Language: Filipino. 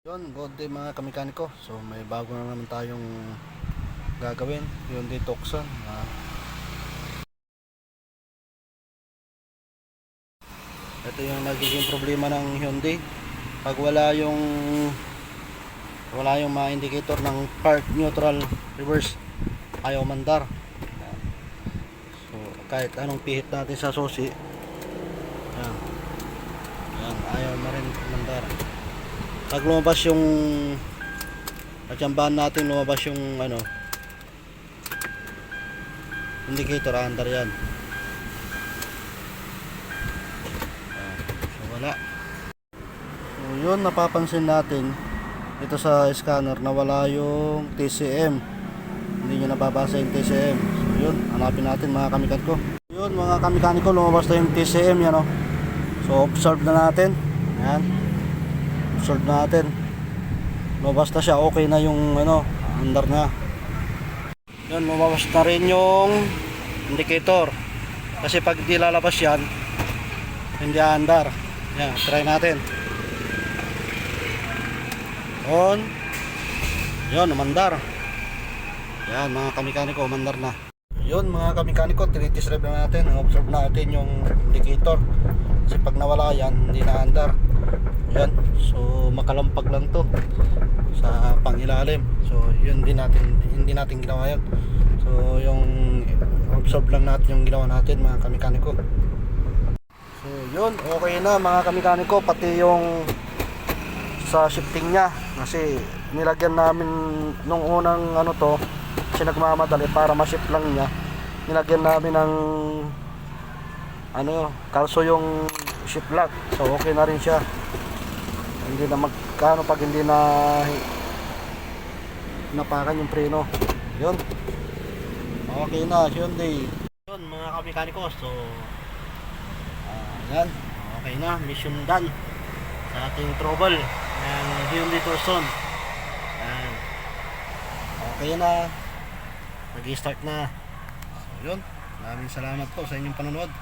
Yun, good day mga kamekaniko. So may bago na naman tayong gagawin, Hyundai Tucson. Ito yung nagiging problema ng Hyundai. Pag wala yung mga indicator ng park, neutral, reverse, ayaw mandar. So kahit anong pihit natin sa susi, yan, ayaw na rin mandar. Pag lumabas yung natsambahan natin, lumabas yung indicator, under yan. So wala. So yun, napapansin natin dito sa scanner na wala yung TCM, hindi nyo nababasa yung TCM. So yun, hanapin natin mga kamikat ko. Yun mga kamikaniko, lumabas na yung TCM yan, oh. So observe na natin, yan, observe natin, lumabas na siya, okay na yung under na. Yun, lumabas na rin yung indicator, kasi pag di lalabas yan, hindi under. Yan, try natin. On. Yun, umandar. Yan mga kamekaniko, umandar na. Yun mga kamekaniko, tinitis drive na natin, observe natin yung indicator, kasi pag nawala yan, hindi na andar. Yan, so makalampag lang to sa pangilalim. So yun, hindi natin ginawa yun. So yung observe lang natin yung ginawa natin mga kamekaniko. So yun, okay na mga kamekaniko, pati yung sa shifting nya, kasi nilagyan namin nung unang to, kasi nagmamadali para ma-shift lang nya, nilagyan namin ng kalso yung shift lock. So okay na rin siya, hindi na magkano pag hindi na napakan yung preno. Yun, okay na Hyundai. Yun mga kamekaniko, so yan, okay na, mission done sa ating trouble ng Hyundai Tucson. Yan, okay na, nag-start na. So yun, maraming salamat po sa inyong panonood.